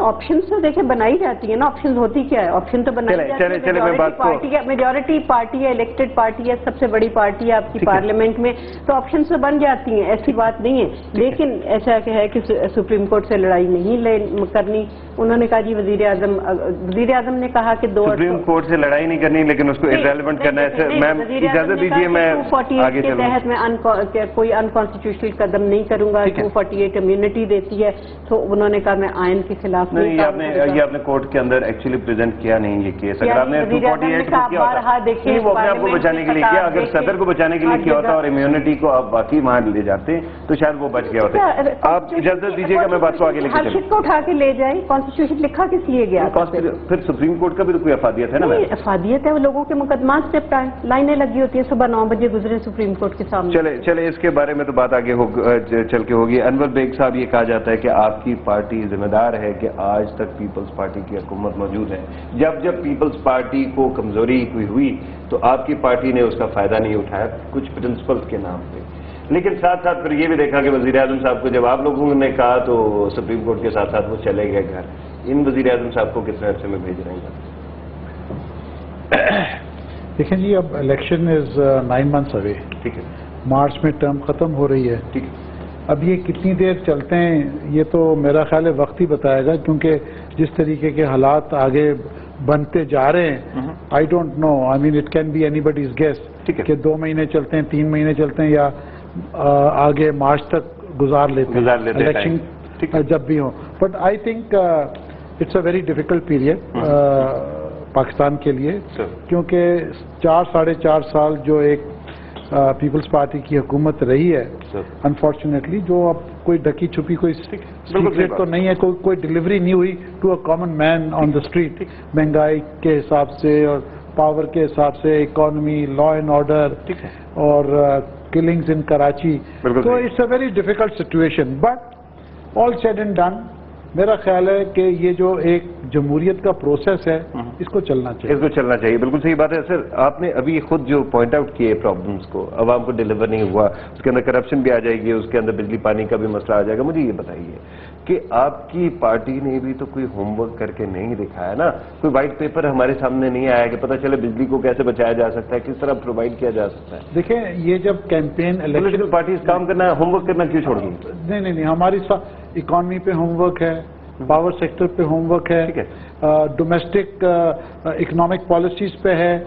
Options تو دیکھیں بنائی جاتی ہیں نا. آپشنز ہوتی کیا ہے؟ آپشن تو بنائی جاتی ہے. میجورٹی پارٹی ہے, الیکٹڈ پارٹی ہے, سب سے بڑی پارٹی ہے آپ کی پارلیمنٹ میں, تو آپشنز تو بن جاتی ہیں, ایسی بات نہیں ہے. لیکن ایسا ہے کہ سپریم کورٹ سے لڑائی نہیں کرنی. انہوں نے کہا جی وزیر اعظم نے کہا کہ سپریم کورٹ سے لڑائی نہیں کرنی لیکن اس کو irrelevant کرنا ہے. میم اجازت دیجیے میں 248 کے تحت میں کوئی انکانسٹیٹیوشنل قدم نہیں کروں گا. 248 امیونٹی دیتی ہے, تو انہوں نے کہا میں آئین کے خلاف نہیں. یہ آپ نے کورٹ کے اندر ایکچولی پریزنٹ کیا نہیں یہ کیس. اگر آپ نے 248 کو کیا ہوتا وہ اپنے آپ کو بچانے کے لیے کیا, اگر صدر کو بچانے کے لیے کیا ہوتا اور امیونٹی کو آپ باقی مان لے جاتے تو شاید وہ بچ گیا ہوتا. آپ اجازت دیجیے گا میں بات کو آگے لے کے چلوں. ہر شخص کو اٹھا کے لے جائے. کانسٹیٹیوشن لکھا کس لیے گیا؟ پھر سپریم کورٹ کا بھی تو کوئی افادیت ہے نا. افادیت ہے, وہ لوگوں کے مقدمات سے لائنیں لگی ہوتی ہیں, صبح 9 بجے گزرے سپریم کورٹ کے سامنے. چلے اس کے بارے میں تو بات آگے چل کے ہوگی. انور بیگ صاحب, یہ کہا جاتا ہے کہ آپ کی پارٹی ذمہ دار ہے کہ آج تک پیپلز پارٹی کی حکومت موجود ہے. جب پیپلز پارٹی کو کمزوری کوئی ہوئی تو آپ کی پارٹی نے اس کا فائدہ نہیں اٹھایا کچھ پرنسپلز کے نام پہ. لیکن ساتھ ساتھ پھر یہ بھی دیکھا کہ وزیر اعظم صاحب کو جب آپ لوگوں نے کہا تو سپریم کورٹ کے ساتھ ساتھ وہ چلے گئے گھر. ان وزیر اعظم صاحب کو کتنے عرصے میں بھیج رہے ہیں؟ دیکھیں جی, اب الیکشن از 9 months away. ٹھیک ہے, مارچ میں ٹرم ختم ہو رہی ہے. ٹھیک ہے, اب یہ کتنی دیر چلتے ہیں یہ تو میرا خیال ہے وقت ہی بتائے گا, کیونکہ جس طریقے کے حالات آگے بنتے جا رہے ہیں, I don't know, I mean it can be anybody's guess کہ 2 مہینے چلتے ہیں, 3 مہینے چلتے ہیں, یا آگے مارچ تک گزار لیتے ہیں الیکشن جب بھی ہو. But I think it's a very difficult period Pakistan کے لیے, کیونکہ 4-4.5 سال جو ایک پیپلز پارٹی کی حکومت رہی ہے, انفارچونیٹلی جو اب کوئی ڈکی چھپی کوئی سیکریٹ تو نہیں ہے, کوئی ڈیلیوری نہیں ہوئی to a common man on the street. مہنگائی کے حساب سے اور پاور کے حساب سے, اکانومی, لا اینڈ آرڈر اور کلنگز ان کراچی, تو it's a very difficult situation. But all said and done, میرا خیال ہے کہ یہ جو ایک جمہوریت کا پروسیس ہے اس کو چلنا چاہیے. بالکل صحیح بات ہے سر. آپ نے ابھی خود جو پوائنٹ آؤٹ کیے پرابلمس کو, عوام کو ڈیلیور نہیں ہوا, اس کے اندر کرپشن بھی آ جائے گی, اس کے اندر بجلی پانی کا بھی مسئلہ آ جائے گا. مجھے یہ بتائیے کہ آپ کی پارٹی نے بھی تو کوئی ہوم ورک کر کے نہیں دکھایا نا, کوئی وائٹ پیپر ہمارے سامنے نہیں آیا کہ پتہ چلے بجلی کو کیسے بچایا جا سکتا ہے, کس طرح پرووائڈ کیا جا سکتا ہے. دیکھیں یہ جب کیمپین پولیٹیکل پارٹیز کام کرنا, ہوم ورک کرنا کیوں چھوڑ گئی؟ نہیں, ہماری اکانومی پہ ہوم ورک ہے, پاور سیکٹر پہ ہوم ورک ہے, ڈومیسٹک اکنامک پالیسیز پہ ہے,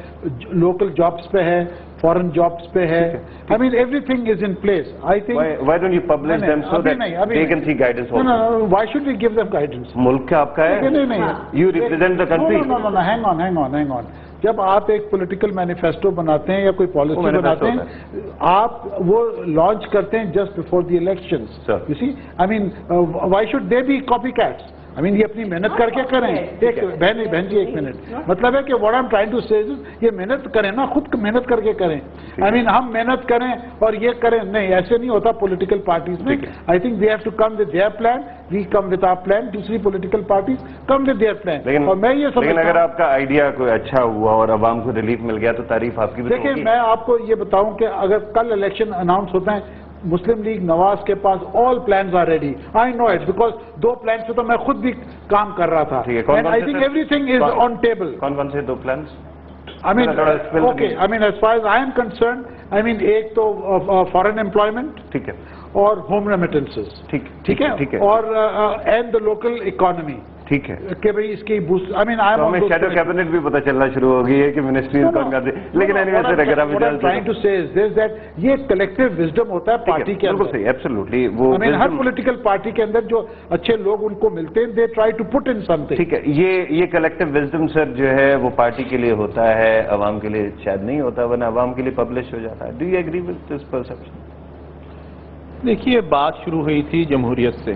لوکل جابس پہ ہے, فورن جابس پہ ہے. I mean everything is in place. I think. Why don't you publish them so that they can see guidance also? No. Why should we give them guidance? ملک کا آپ کا ہے. نہیں. You represent the country. No. Hang on. جب آپ ایک political manifesto بناتے ہیں یا کوئی پالیسی بناتے ہیں, آپ وہ لانچ کرتے ہیں just before the elections. You see, I mean why should they be copy cats? I mean یہ اپنی محنت کر کے کریں. ایک بہن جی 1 منٹ, مطلب ہے کہ what I am trying to say یہ محنت کریں نا, خود محنت کر کے کریں. آئی مین ہم محنت کریں اور یہ کریں, نہیں ایسے نہیں ہوتا پولیٹیکل پارٹیز میں. I think they have to come with their plan, we come with our plan, دوسری political parties come with their plan. اور میں یہ سمجھتا ہوں لیکن اگر آپ کا آئیڈیا کوئی اچھا ہوا اور عوام کو ریلیف مل گیا تو تعریف آپ کی بھی. دیکھیں میں آپ کو یہ بتاؤں کہ اگر کل الیکشن اناؤنس ہوتا ہے, مسلم لیگ نواز کے پاس all plans are ready. I know it because 2 plans پہ تو میں خود بھی کام کر رہا تھا. And I think everything is on table. کون سے 2 plans؟ I mean as far as I am concerned, I mean ایک تو foreign employment, ٹھیک ہے, اور home remittances, ٹھیک ہے, اور and the local economy. ٹھیک ہے کہ بھئی اس کی بوسٹ, آئی مین آئی ہمیں شیڈو کیبنٹ بھی پتہ چلنا شروع ہو گئی ہے کہ منسٹریز کون کرتے ہیں. لیکن اگر آپ ٹرائنگ ٹو سے یہ کلیکٹیو وزڈم ہوتا ہے پارٹی کے اندر. بالکل صحیح, ایبسولوٹلی. وہ ہر پولیٹیکل پارٹی کے اندر جو اچھے لوگ ان کو ملتے ہیں, they try to put in something. ٹھیک ہے, یہ کلیکٹیو وزڈم سر جو ہے وہ پارٹی کے لیے ہوتا ہے, عوام کے لیے شاید نہیں ہوتا, ورنہ عوام کے لیے پبلش ہو جاتا ہے. Do you agree with this perception? دیکھیے بات شروع ہوئی تھی جمہوریت سے.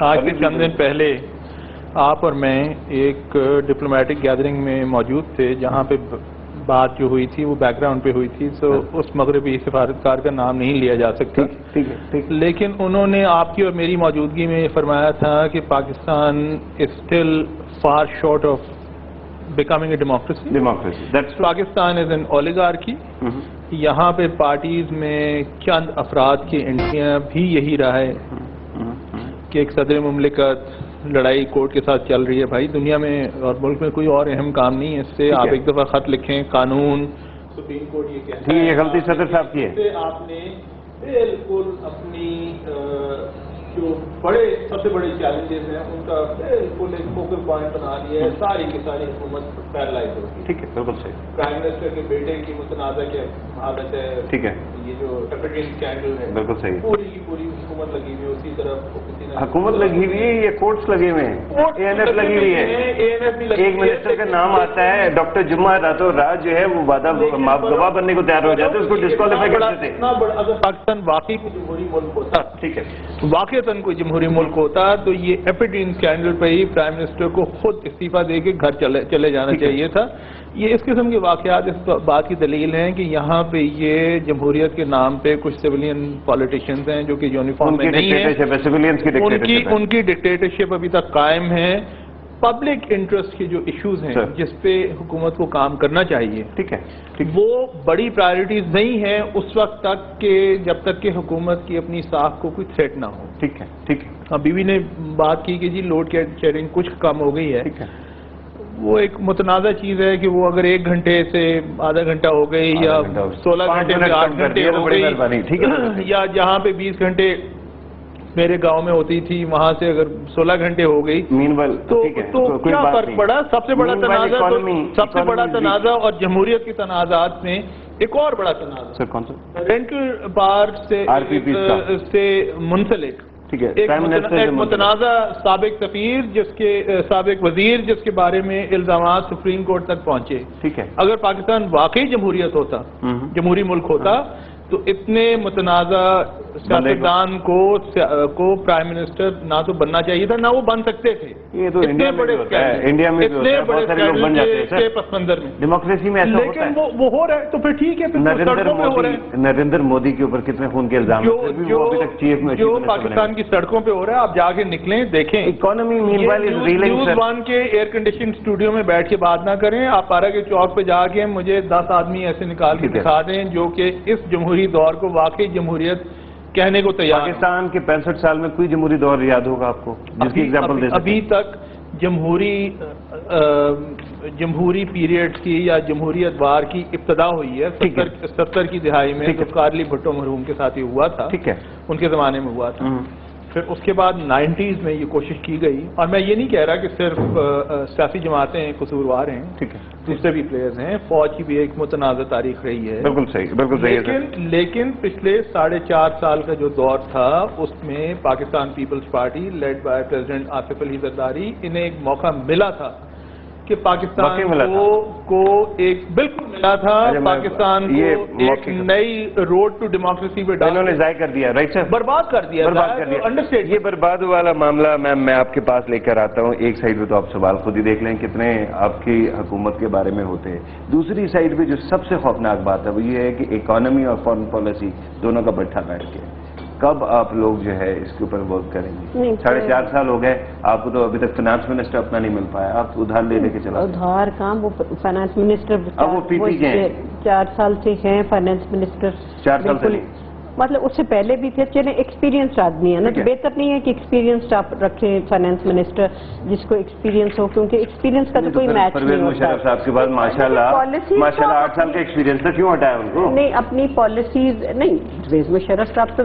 آج سے چند دن پہلے آپ اور میں ایک ڈپلومیٹک گیدرنگ میں موجود تھے جہاں پہ بات جو ہوئی تھی وہ بیک گراؤنڈ پہ ہوئی تھی, تو اس مغربی سفارتکار کا نام نہیں لیا جا سکتا. لیکن انہوں نے آپ کی اور میری موجودگی میں یہ فرمایا تھا کہ Pakistan is still far short of becoming a democracy. Pakistan is an oligarchy. یہاں پہ پارٹیز میں چند افراد کی انٹریاں بھی یہی رہا ہے کہ ایک صدر مملکت لڑائی کورٹ کے ساتھ چل رہی ہے بھائی، دنیا میں اور ملک میں کوئی اور اہم کام نہیں ہے اس سے. آپ ایک دفعہ خط لکھیں، قانون سپریم کورٹ یہ کہتا ہے. یہ غلطی صدر صاحب کی ہے. آپ نے بالکل اپنی جو سب سے بڑے چیلنجز ہیں ان کا بالکل ایک فوکل پوائنٹ بنا لیا ہے. ساری کی ساری حکومت پیرالائز ہوگی. ٹھیک ہے، بالکل صحیح. پرائم منسٹر کے بیٹے کی متنازع کی حالت ہے. ٹھیک ہے. یہ جو ٹپٹین اسکینڈل ہے بالکل صحیح. پوری کی پوری حکومت لگی ہوئی ہے اسی طرف. حکومت لگی ہوئی ہے یا کورٹس لگے ہوئے ہیں؟ اے این ایف لگی ہوئی ہے. ایک منسٹر کا نام آتا ہے ڈاکٹر جمعہ راتوں رات جو ہے وہ وعدہ گواہ بننے کو تیار ہو جاتے ہیں، اس کو ڈسکوالیفائی کر دیتے ہیں. اگر پاکستان واقعی کوئی جمہوری ملک ہوتا، ٹھیک ہے، واقعتاً کوئی جمہوری ملک ہوتا تو یہ ایپیڈین اسکینڈل پہ ہی پرائم منسٹر کو خود استعفیٰ دے کے گھر چلے جانا چاہیے تھا. یہ اس قسم کے واقعات اس بات کی دلیل ہیں کہ یہاں پہ یہ جمہوریت کے نام پہ کچھ سویلین پالیٹیشینز ہیں جو کہ یونیفارم میں نہیں ہیں، ان کی ڈکٹیٹرشپ ابھی تک قائم ہے. پبلک انٹرسٹ کے جو ایشوز ہیں جس پہ حکومت کو کام کرنا چاہیے، ٹھیک ہے، وہ بڑی پرائرٹیز نہیں ہیں اس وقت تک کہ جب تک کہ حکومت کی اپنی ساکھ کو کوئی تھریٹ نہ ہو. ٹھیک ہے، ٹھیک ہے. ابھی بھی نے بات کی کہ جی لوڈ شیڈنگ کچھ کم ہو گئی ہے. ٹھیک ہے. وہ ایک متنازع چیز ہے کہ وہ اگر 1 گھنٹے سے آدھا گھنٹہ ہو گئی یا 16 گھنٹے سے 8 گھنٹے ہو گئی، یا جہاں پہ 20 گھنٹے میرے گاؤں میں ہوتی تھی وہاں سے اگر 16 گھنٹے ہو گئی تو کیا فرق پڑا؟ سب سے بڑا تنازع اور جمہوریت کے تنازعات میں ایک اور بڑا تنازع رینٹل بار سے منسلک ایک متنازع سابق سفیر سابق وزیر جس کے بارے میں الزامات سپریم کورٹ تک پہنچے. ٹھیک ہے. اگر پاکستان واقعی جمہوریت ہوتا، جمہوری ملک ہوتا تو اتنے متنازع سیاستدان کو پرائم منسٹر نہ تو بننا چاہیے تھا، نہ وہ بن سکتے تھے. یہ تو انڈیا میں اتنے بڑے اسکینڈل پس منظر میں ڈیموکریسی میں ایسا ہوتا ہے. لیکن وہ ہو رہا ہے تو پھر ٹھیک ہے. نریندر مودی کے اوپر کتنے خون کے الزام جو پاکستان کی سڑکوں پہ ہو رہا ہے، آپ جا کے نکلیں دیکھیں. اکانومی نیوز 1 کے ایئر کنڈیشن اسٹوڈیو میں بیٹھ کے بات نہ کریں. آپ پارا کے چوک پہ جا کے مجھے 10 آدمی ایسے نکال کے دکھا دیں جو کہ اس جمہوری دور کو واقعی جمہوریت کہنے کو تیار. پاکستان کے 65 سال میں کوئی جمہوری دور یاد ہوگا آپ کو جس کی ایگزامپل دے سکتے؟ ابھی تک جمہوری پیریڈ کی یا جمہوریت وار کی ابتدا ہوئی ہے 70 کی دہائی میں، جو کارلی بھٹو مرحوم کے ساتھ ہی ہوا تھا. ٹھیک ہے. ان کے زمانے میں ہوا تھا. پھر اس کے بعد 90s میں یہ کوشش کی گئی. اور میں یہ نہیں کہہ رہا کہ صرف سیاسی جماعتیں قصوروار ہیں، ٹھیک ہے، دوسرے بھی پلیئرز ہیں. فوج کی بھی ایک متنازع تاریخ رہی ہے. بالکل صحیح، بالکل صحیح. لیکن پچھلے 4.5 سال کا جو دور تھا اس میں Pakistan Peoples Party led by President Asif Ali Zardari, انہیں ایک موقع ملا تھا کہ پاکستان کو ایک بالکل ملا تھا پاکستان کو ایک نئی روڈ ٹو ڈیموکریسی پہ انہوں نے ضائع کر دیا. رائٹ سر، برباد کر دیا. یہ برباد والا معاملہ میں آپ کے پاس لے کر آتا ہوں. ایک سائڈ پہ تو آپ سوال خود ہی دیکھ لیں کتنے آپ کی حکومت کے بارے میں ہوتے ہیں. دوسری سائڈ پہ جو سب سے خوفناک بات ہے وہ یہ ہے کہ اکانومی اور فارن پالیسی دونوں کا بٹھا بیٹھ کے کب آپ لوگ جو ہے اس کے اوپر ورک کریں گے؟ 4.5 سال ہو گئے آپ کو تو ابھی تک فائنانس منسٹر اپنا نہیں مل پایا. آپ ادھار لے کے چلا. ادھار کام وہ فائنانس منسٹر وہ پی پی کے 4 سال سے ہیں. فائنانس منسٹر 4 سال سے مطلب اس سے پہلے بھی تھے. چلیں ایکسپیرینسڈ آدمی ہے نا، تو بہتر نہیں ہے کہ ایکسپیرینسڈ آپ رکھیں فائنانس منسٹر جس کو ایکسپیرینس ہو، کیونکہ ایکسپیرینس کا تو کوئی میچ نہیں ہوتا. مشرف صاحب کے بعد ماشاءاللہ 8 سال کا ایکسپیرینس تھا، کیوں ہٹایا ان کو؟ نہیں، اپنی پالیسیز نہیں. پرویز مشرف صاحب تو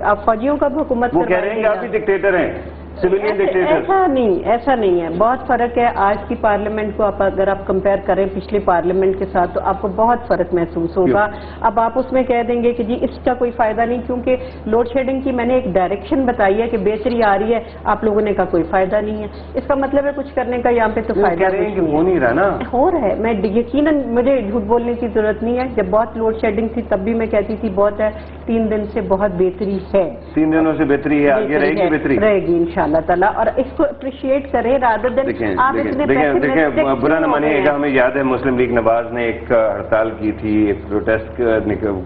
آپ فوجیوں کا حکومت وہ کہہ رہے ہیں کہ آپ ہی ڈکٹیٹر ہیں. ایسا نہیں ہے. بہت فرق ہے. آج کی پارلیمنٹ کو اگر آپ کمپیئر کریں پچھلی پارلیمنٹ کے ساتھ تو آپ کو بہت فرق محسوس ہوگا. اب آپ اس میں کہہ دیں گے کہ جی اس کا کوئی فائدہ نہیں، کیونکہ لوڈ شیڈنگ کی میں نے ایک ڈائریکشن بتائی ہے کہ بہتری آ رہی ہے. آپ لوگوں نے کہا کوئی فائدہ نہیں ہے. اس کا مطلب ہے کچھ کرنے کا یہاں پہ تو فائدہ نہیں رہا نا. ہو رہا ہے. میں یقیناً مجھے جھوٹ بولنے کی ضرورت نہیں ہے. جب بہت لوڈ شیڈنگ تھی تب بھی میں کہتی تھی بہت ہے. 3 دن سے بہت بہتری ہے. 3 دنوں سے بہتری ہے. آگے رہے گی انشاءاللہ تعالیٰ. اور اس کو اپریشیٹ کریں رادر دین آپ دیکھیں برا نہ مانیے گا. ہمیں یاد ہے مسلم لیگ نواز نے ایک ہڑتال کی تھی، ایک پروٹیسٹ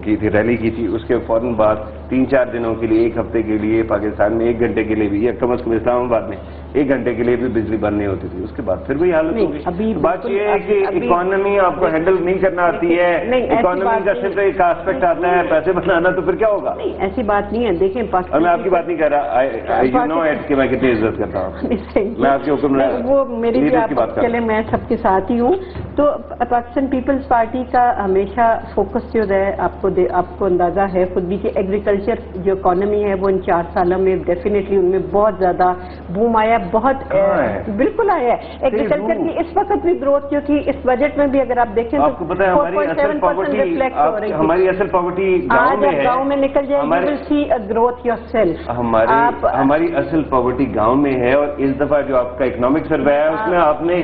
کی تھی، ریلی کی تھی. اس کے فوراً بعد 3-4 دنوں کے لیے, 1 ہفتے کے لیے پاکستان میں 1 گھنٹے کے لیے بھی, یا کم از کم اسلام آباد میں 1 گھنٹے کے لیے بھی بجلی بند نہیں ہوتی تھی, اس کے بعد پھر وہی حالت ہوگی. بات یہ ہے کہ اکانومی آپ کو ہینڈل نہیں کرنا آتی ہے, اکانومی کا صرف ایک آسپیکٹ آتا ہے پیسے بنانا, تو پھر کیا ہوگا؟ نہیں ایسی بات نہیں ہے. دیکھیں اور میں آپ کی بات نہیں کر رہا, یو نو ایٹ کہ میں کتنی عزت کرتا ہوں, میں آپ کے حکم وہ میری بھی آپ چلے میں سب کے ساتھ ہی ہوں. تو پاکستان پیپلز پارٹی کا ہمیشہ فوکس جو ہے آپ کو اندازہ ہے خود بھی کہ ایگریکلچر جو اکانومی ہے وہ ان 4 سالوں میں ڈیفینیٹلی ان میں بہت زیادہ بوم آیا, بہت بالکل آیا ہے. ایگریکلچر کی اس وقت بھی گروتھ جو تھی اس بجٹ میں بھی اگر آپ دیکھیں آپ کو پتا ہے ہماری اصل پاورٹی گاؤں میں نکل جائے گی, ول سی گروتھ یور سیلف. ہماری اصل پاورٹی گاؤں میں ہے, اور اس دفعہ جو آپ کا اکنامک سروے ہے اس میں آپ نے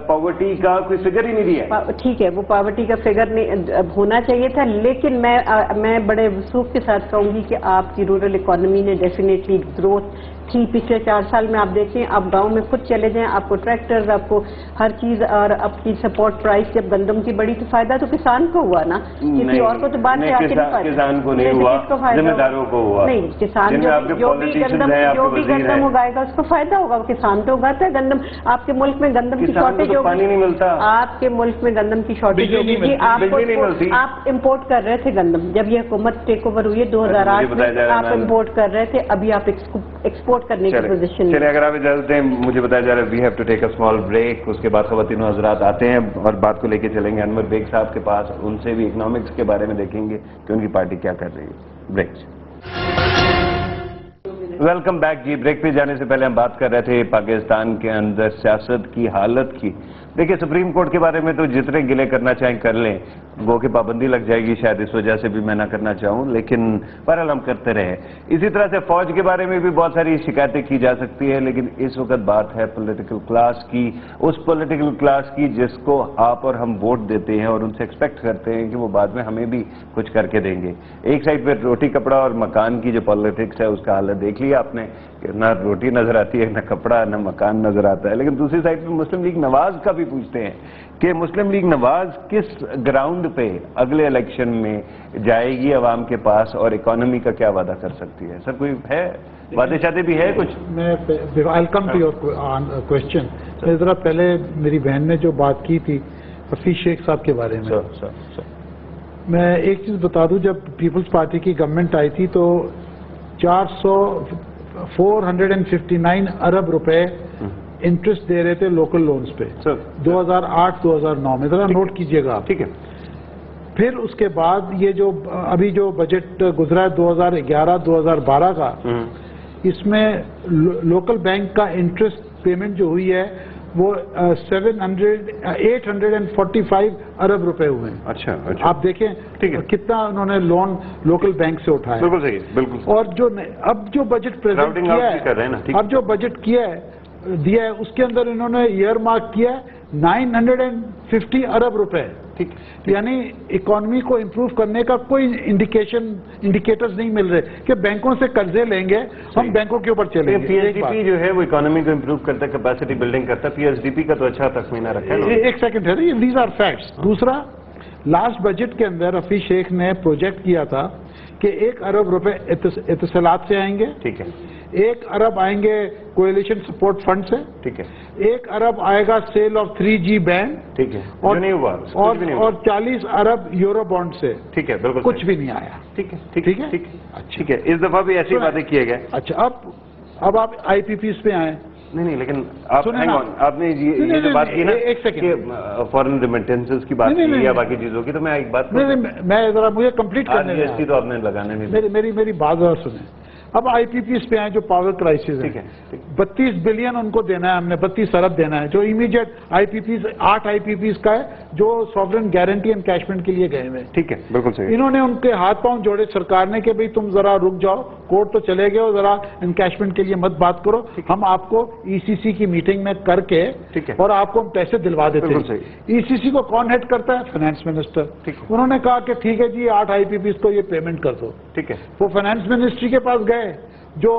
پاورٹی کا کوئی فگر ہی نہیں دیا. ٹھیک ہے, وہ پاورٹی کا فگر ہونا چاہیے تھا, لیکن میں بڑے وثوق کے ساتھ کہوں گی کہ آپ کی رورل اکانومی نے ڈیفینیٹلی گروتھ تھی پچھلے 4 سال میں. آپ دیکھیں آپ گاؤں میں خود چلے جائیں, آپ کو ٹریکٹرز, آپ کو ہر چیز, اور آپ کی سپورٹ پرائس جب گندم کی بڑی تو فائدہ تو کسان کو ہوا نا, کسی اور کو تو بات سے آتے نہیں. کسان کو نہیں ہوا, ذمہ داروں کو ہوا. نہیں, کسان جو بھی گندم اگائے گا اس کو فائدہ ہوگا. کسان تو اگاتا ہے گندم. آپ کے ملک میں گندم کی شارٹیج ہوگی, پانی نہیں ملتا. آپ کے ملک میں گندم کی شارٹیج ہوگی. آپ امپورٹ کر رہے تھے گندم جب یہ حکومت ٹیک اوور ہوئی ہے 2008 میں, آپ امپورٹ کر رہے تھے, ابھی آپ ایکسپورٹ کرنے کی پوزیشن. چلے اگر آپ اجازت دیں, مجھے بتایا جا رہا ہے we have to take a small break. اس کے بعد خواتین و حضرات آتے ہیں اور بات کو لے کے چلیں گے انور بیگ صاحب کے پاس, ان سے بھی اکنامکس کے بارے میں دیکھیں گے کہ ان کی پارٹی کیا کر رہی ہے. بریک. ویلکم بیک جی. بریک پہ جانے سے پہلے ہم بات کر رہے تھے پاکستان کے اندر سیاست کی حالت کی. دیکھیں سپریم کورٹ کے بارے میں تو جتنے گلے کرنا چاہیں کر لیں, گو کہ پابندی لگ جائے گی شاید, اس وجہ سے بھی میں نہ کرنا چاہوں, لیکن بہرحال ہم کرتے رہے. اسی طرح سے فوج کے بارے میں بھی بہت ساری شکایتیں کی جا سکتی ہے, لیکن اس وقت بات ہے پولیٹیکل کلاس کی, اس پولیٹیکل کلاس کی جس کو آپ اور ہم ووٹ دیتے ہیں اور ان سے ایکسپیکٹ کرتے ہیں کہ وہ بعد میں ہمیں بھی کچھ کر کے دیں گے. ایک سائڈ پہ روٹی کپڑا اور مکان کی جو پالیٹکس ہے اس کا حالت دیکھ لیا آپ نے, کہ نہ روٹی نظر آتی ہے, نہ کپڑا, نہ مکان نظر آتا ہے. لیکن دوسری سائڈ پہ مسلم لیگ نواز کا بھی پوچھتے ہیں کہ مسلم لیگ نواز کس گراؤنڈ پہ اگلے الیکشن میں جائے گی عوام کے پاس, اور اکانومی کا کیا وعدہ کر سکتی ہے. سر کوئی ہے وعدے شادے بھی ہے کچھ؟ میں ویلکم ٹو یور کوشچن. ذرا پہلے میری بہن نے جو بات کی تھی حفیظ شیخ صاحب کے بارے میں, میں ایک چیز بتا دوں, جب پیپلز پارٹی کی گورنمنٹ آئی تھی تو 459 ارب روپے انٹرسٹ دے رہے تھے لوکل لونز پہ 2008-2009 میں. ذرا نوٹ کیجئے گا آپ. ٹھیک ہے. پھر اس کے بعد یہ جو ابھی جو بجٹ گزرا ہے 2011-2012 کا, اس میں لوکل بینک کا انٹرسٹ پیمنٹ جو ہوئی ہے وہ 845 ارب روپے ہوئے ہیں. اچھا, آپ دیکھیں کتنا انہوں نے لون لوکل بینک سے اٹھایا. بالکل صحیح, بالکل. اور اب جو بجٹ پریزنٹ کیا ہے, اب جو بجٹ دیا ہے اس کے اندر انہوں نے ایئر مارک کیا ہے 950 ارب روپے. یعنی اکانومی کو امپروو کرنے کا کوئی انڈیکیٹرز نہیں مل رہے کہ بینکوں سے قرضے لیں گے, ہم بینکوں کے اوپر چلیں گے. پی ایس ڈی پی جو ہے وہ اکانومی کو امپروو کرتا ہے, کیپیسٹی بلڈنگ کرتا ہے. پی ایس ڈی پی کا تو اچھا تخمینہ رکھا ہے. ایک سیکنڈ ہے, دیز آر فیکٹس. دوسرا, لاسٹ بجٹ کے اندر حفیظ شیخ نے پروجیکٹ کیا تھا کہ 1 ارب روپے اتصالات سے آئیں گے. ٹھیک ہے. 1 ارب آئیں گے کوئلیشن سپورٹ فنڈ سے. ٹھیک ہے. 1 ارب آئے گا سیل آف 3G بینڈ. ٹھیک ہے. اور 40 ارب یورو بانڈ سے. ٹھیک ہے, بالکل. کچھ بھی نہیں آیا. ٹھیک ہے, ٹھیک ہے, ٹھیک ہے. اس دفعہ بھی ایسی باتیں کیے گئے. اچھا, اب آپ آئی پی پیز پہ آئیں. نہیں, لیکن آپ نے یہ جو بات کی نا کہ فورن ریمیٹنسز کی بات کی یا باقی چیزوں کی, تو میں ایک بات میں ذرا مجھے کمپلیٹ کرنے جی ایس ٹی تو آپ نے لگانے نہیں. میری بات ذرا سنیں. اب آئی پی پیز پہ آئیں جو پاور کرائسس ہے, 32 بلین ان کو دینا ہے, ہم نے 32 ارب دینا ہے, جو امیڈیٹ آئی پی پیز 8 آئی پی پیز کا ہے جو سوورن گارنٹی انکیشمنٹ کے لیے گئے ہوئے. ٹھیک ہے, بالکل صحیح. انہوں نے ان کے ہاتھ پاؤں جوڑے سرکار نے کہ بھئی تم ذرا رک جاؤ, کورٹ تو چلے گئے ہو, ذرا انکیشمنٹ کے لیے مت بات کرو, ہم آپ کو ای سی سی کی میٹنگ میں کر کے اور آپ کو ہم پیسے دلوا دیتے ہیں. ای سی سی کو کون ہیڈ کرتا ہے؟ Finance minister. انہوں نے کہا کہ ٹھیک ہے جی 8 آئی پی پیز کو یہ پیمنٹ کر دو. ٹھیک ہے. وہ فائنانس منسٹری کے پاس گئے جو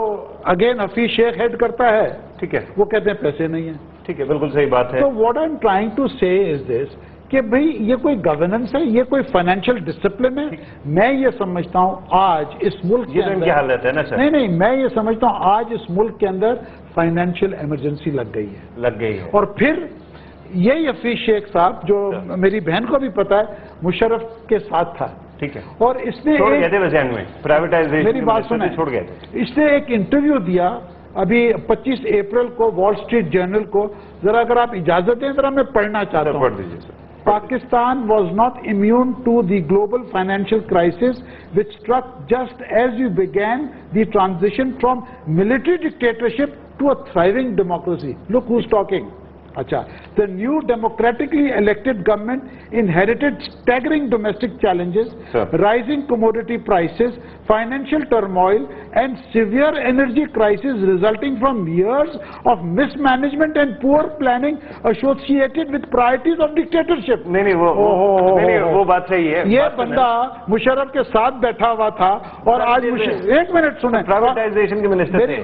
اگین حفیظ شیخ ہیڈ کرتا ہے. ٹھیک ہے. وہ کہتے ہیں پیسے نہیں ہیں. ٹھیک ہے, بالکل صحیح بات ہے. تو what I am trying to say is دس کہ بھئی یہ کوئی گورننس ہے, یہ کوئی فائنینشیل ڈسپلن ہے. میں یہ سمجھتا ہوں آج اس ملک کے اندر, کی حالت ہے نا سر, نہیں میں یہ سمجھتا ہوں آج اس ملک کے اندر فائنینشیل ایمرجنسی لگ گئی ہے. اور پھر یہ حفیظ شیخ صاحب جو میری بہن کو بھی پتا ہے مشرف کے ساتھ تھا, ٹھیک ہے, اور اس نے میری بات سنیں, اس نے ایک انٹرویو دیا ابھی 25 اپریل کو وال اسٹریٹ جرنل کو. ذرا اگر آپ اجازت دیں ذرا میں پڑھنا چاہتا ہوں. Pakistan was not immune to the global financial crisis which struck just as we began the transition from military dictatorship to a thriving democracy. Look who's talking. Acha. The new democratically elected government inherited staggering domestic challenges, rising commodity prices, financial turmoil, and severe energy crisis resulting from years of mismanagement and poor planning associated with priorities of dictatorship. نہیں وہ بات صحیح ہے. یہ بندہ مشرف کے ساتھ بیٹھا ہوا تھا اور آج ایک منٹ سنیں, پرائیویٹائزیشن کے منسٹر تھے,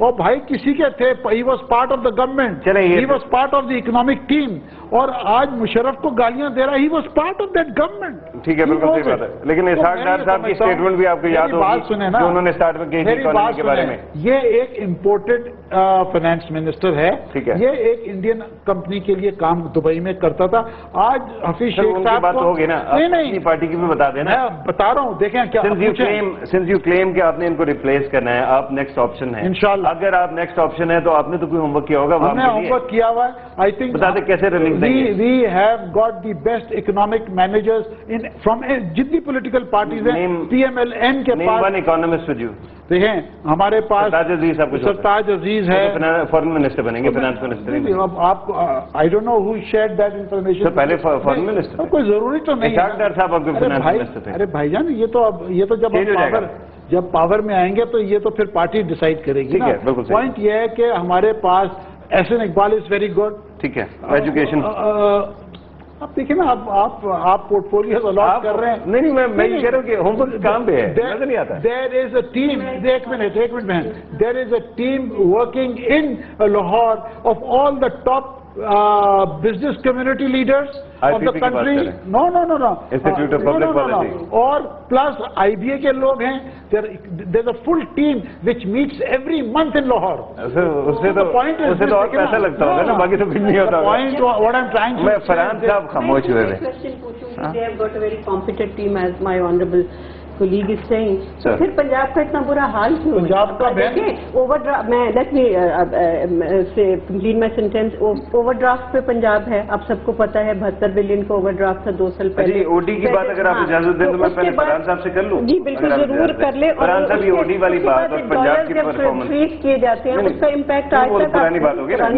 وہ بھائی کسی کے تھے, he was part of the government, he was part of the economic team, اور آج مشرف کو گالیاں دے رہا ہے. he was part of that government. ٹھیک ہے, بالکل صحیح بات ہے. لیکن اسحاق ڈار صاحب کی اسٹیٹمنٹ بھی آپ کو یاد ہوگی جو انہوں نے اسٹارٹ میں کی تھی اکانومی کے بارے میں. یہ ایک امپورٹڈ فائنانس منسٹر ہے, یہ ایک انڈین کمپنی کے لیے کام دبئی میں کرتا تھا. آج حفیظ شیخ صاحب بات ہوگی نا, نہیں پارٹی کی بھی بتا دینا. میں بتا رہا ہوں, دیکھیں کیا سنس یو کلیم کہ آپ نے ان کو ریپلیس کرنا ہے, آپ نیکسٹ آپشن ہے انشاءاللہ. اگر آپ نیکسٹ آپشن ہے تو آپ نے تو کوئی ہوم ورک کیا ہوگا. ہم نے ہوم ورک کیا ہوا ہے. آئی تھنک بتا دیں کیسے ریلیز دیں گے. We have got the best economic managers from جتنی پولیٹیکل پارٹیز ہیں. پی ایم ایل این کے پاس اکانومسٹ ود یو دیکھیں, ہمارے پاس سرتاج عزیز ہے, فارن منسٹر بنیں گے, فائنانس منسٹر. اب آپ I don't know who shared that information. پہلے فارن منسٹر, کوئی ضروری تو نہیں. اسحاق ڈار صاحب آپ کے فائنانس منسٹر تھے. ارے بھائی جان, یہ تو جب پاور میں آئیں گے تو یہ تو پھر پارٹی ڈیسائیڈ کرے گی. پوائنٹ یہ ہے کہ ہمارے پاس احسن اقبال از ویری گڈ. ٹھیک ہے, ایجوکیشن آپ دیکھیں نا, آپ پورٹ فولیوز الاٹ کر رہے ہیں. نہیں میں یہ کہہ رہا ہوں کہ ہوم ورک کام پہ ہے, نظر نہیں آتا. دیر از اے ٹیم, ایک منٹ بہن, there is a team working in Lahore of all the top business community leaders of the country. No. Institute of Public Policy. اور plus IBA کے لوگ ہیں. There's a full team which meets every month in Lahore. اسے تو اور پیسہ لگتا ہوگا نا, باقی تو کچھ نہیں ہوتا. Point what I'm trying to say. میں فرحان صاحب خاموش ہوئے ہوئے. They have got a very competent team as my honorable colleague is saying. تو پھر پنجاب کا اتنا برا حال کیوں ہے؟ پنجاب کا اوور ڈرافٹ, میں let me complete my sentence. Over draft پہ پنجاب ہے, آپ سب کو پتا ہے 72 بلین کا اوور ڈرافٹ تھا 2 سال پہلے. او ڈی کی بات اگر آپ اجازت دیں تو میں پہلے فرحان صاحب سے کر لوں. جی بالکل ضرور کر لیں. فرحان صاحب یہ او ڈی والی بات اور پنجاب کی پرفارمنس فریز کیے جاتے ہیں, اس کا امپیکٹ آج تک پرانی بات ہوگی نا.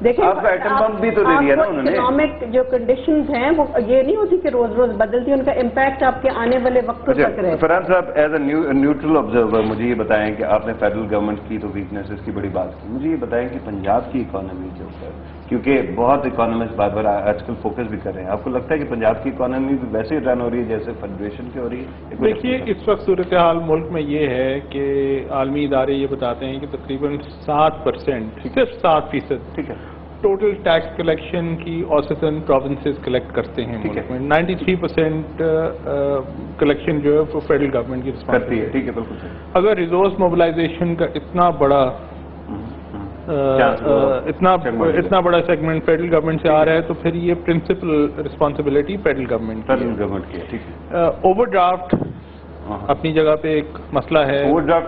دیکھیں آپ کا ایٹم بم بھی تو دے دیا نا انہوں نے. اکنامک جو کنڈیشنز ہیں وہ یہ نہیں ہوتی کہ روز روز بدلتی, ان کا امپیکٹ آپ کے آنے والے وقتوں تک رہے. فرحان صاحب ایز اے نیوٹرل آبزرور مجھے یہ بتائیں کہ آپ نے فیڈرل گورنمنٹ کی تو ویکنیسز کی بڑی بات کی, مجھے یہ بتائیں کہ پنجاب کی اکانومی کے اوپر, کیونکہ بہت اکانومسٹ بار بار آج کل فوکس بھی کر رہے ہیں, آپ کو لگتا ہے کہ پنجاب کی اکانومی بھی ویسے رن ہو رہی ہے جیسے فیڈریشن کی ہو رہی ہے؟ دیکھیے اس وقت صورتحال ملک میں یہ ہے کہ عالمی ادارے یہ بتاتے ہیں کہ تقریباً 7%, صرف 7%, ٹھیک ہے, ٹوٹل ٹیکس کلیکشن کی اوسطاً پروونسز کلیکٹ کرتے ہیں ملک میں. 93% کلیکشن جو ہے وہ فیڈرل گورنمنٹ کی رسپانسبلٹی ہے. ٹھیک ہے, بالکل. اگر ریسورس موبلائزیشن کا اتنا بڑا سیگمنٹ فیڈرل گورنمنٹ سے آ رہا ہے تو پھر یہ پرنسپل رسپانسبلٹی فیڈرل گورنمنٹ کی ہے. اوور ڈرافٹ اپنی جگہ پہ ایک مسئلہ ہے,